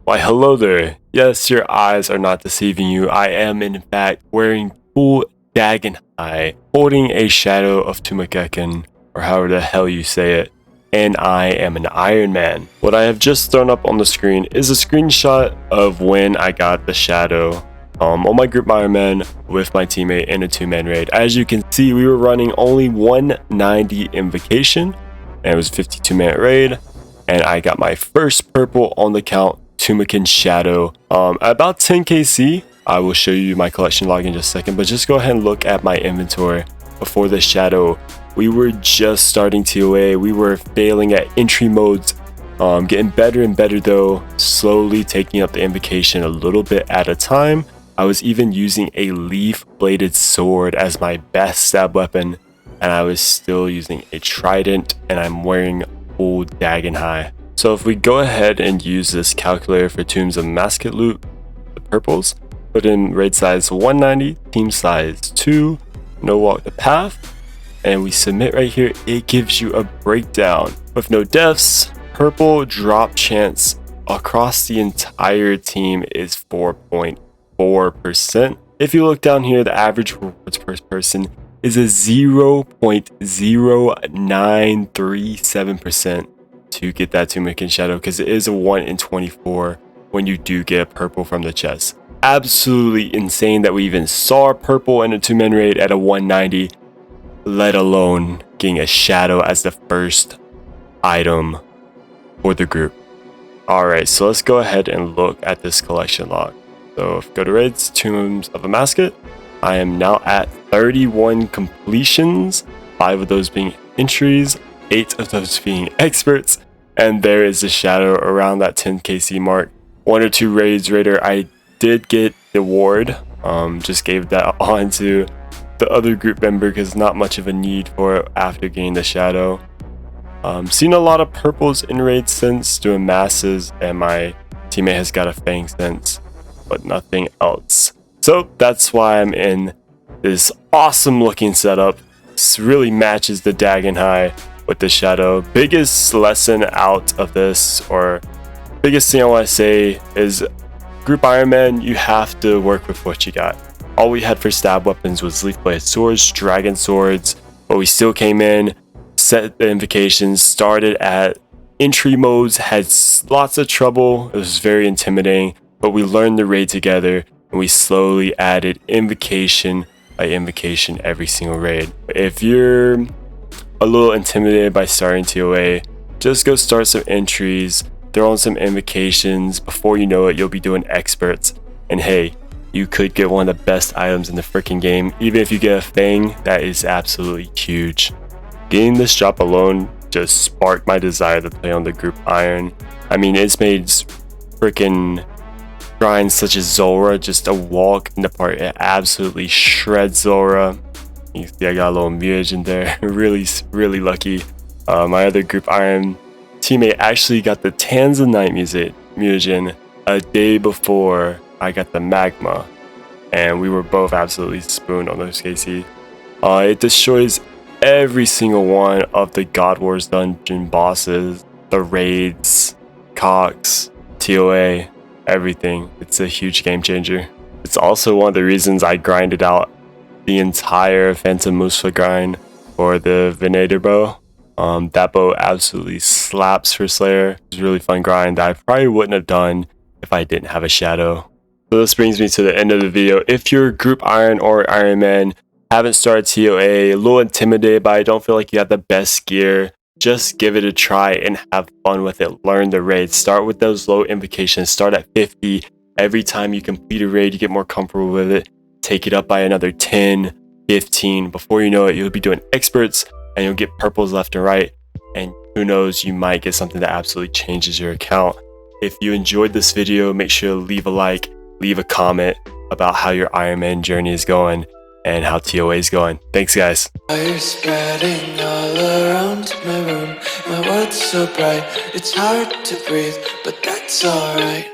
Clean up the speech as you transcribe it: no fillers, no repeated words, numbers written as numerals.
Why hello there. Yes, your eyes are not deceiving you. I am in fact wearing full Dagon High, holding a shadow of tumaken, or however the hell you say it, and I am an Iron Man. What I have just thrown up on the screen is a screenshot of when I got the shadow on my group Iron Man with my teammate in a 2-man raid. As you can see, we were running only 190 invocation, and it was a 52-man raid, and I got my first purple on the count, tumaken shadow. At about 10 KC, I will show you my collection log in just a second, but just go ahead and look at my inventory before the shadow. We were just starting TOA. We were failing at entry modes, getting better and better though, slowly taking up the invocation a little bit at a time. I was even using a leaf bladed sword as my best stab weapon, and I was still using a trident, and I'm wearing full Dagon High. So if we go ahead and use this calculator for Tombs of Amascut loot, the purples, put in raid size 190, team size 2, no walk the path, and we submit right here, it gives you a breakdown. With no deaths, purple drop chance across the entire team is 4.4%. If you look down here, the average rewards per person is a 0.0937% to get that tumaken shadow, because it is a 1 in 24 when you do get a purple from the chest. Absolutely insane that we even saw a purple in a 2-man raid at a 190, let alone getting a shadow as the first item for the group. Alright, so let's go ahead and look at this collection log. So if we go to raids, Tombs of Amascut, I am now at 31 completions, 5 of those being entries, 8 of those being experts, and there is a shadow around that 10 KC mark. 1 or 2 raids later, I did get the award, just gave that on to the other group member because not much of a need for it after getting the shadow. Seen a lot of purples in raids since, doing masses, and my teammate has got a fang since, but nothing else. So that's why I'm in this awesome looking setup. This really matches the Dagon High with the shadow. Biggest lesson out of this, or biggest thing I want to say, is group Iron Man, you have to work with what you got. All we had for stab weapons was leaf bladed swords, dragon swords, but we still came in, set the invocations, started at entry modes, had lots of trouble. It was very intimidating, but we learned the raid together, and we slowly added invocation by invocation every single raid. If you're a little intimidated by starting TOA, just go start some entries, throw on some invocations. Before you know it, you'll be doing experts, and hey, you could get one of the best items in the freaking game. Even if you get a fang, that is absolutely huge. Getting this drop alone just sparked my desire to play on the group Iron. I mean, it's made freaking grinds such as Zora just a walk in the park. It absolutely shreds Zora. You see I got a little mutagen there. really lucky. My other group Iron teammate actually got the Tanzanite mutagen a day before I got the magma, and we were both absolutely spooned on those KC. It destroys every single one of the God Wars dungeon bosses, the raids, Cox, TOA, everything. It's a huge game changer. It's also one of the reasons I grinded out the entire Phantom Musa grind for the Venator bow. That bow absolutely slaps for Slayer. It was a really fun grind that I probably wouldn't have done if I didn't have a shadow. So this brings me to the end of the video. If you're group Iron or Iron Man, haven't started TOA, a little intimidated by it, don't feel like you have the best gear, just give it a try and have fun with it. Learn the raid. Start with those low invocations. Start at 50. Every time you complete a raid, you get more comfortable with it. Take it up by another 10, 15. Before you know it, you'll be doing experts, and you'll get purples left and right. And who knows, you might get something that absolutely changes your account. If you enjoyed this video, make sure to leave a like, leave a comment about how your Iron Man journey is going and how TOA is going. Thanks, guys. Fire spreading all around my room. My world's so bright, it's hard to breathe, but that's alright.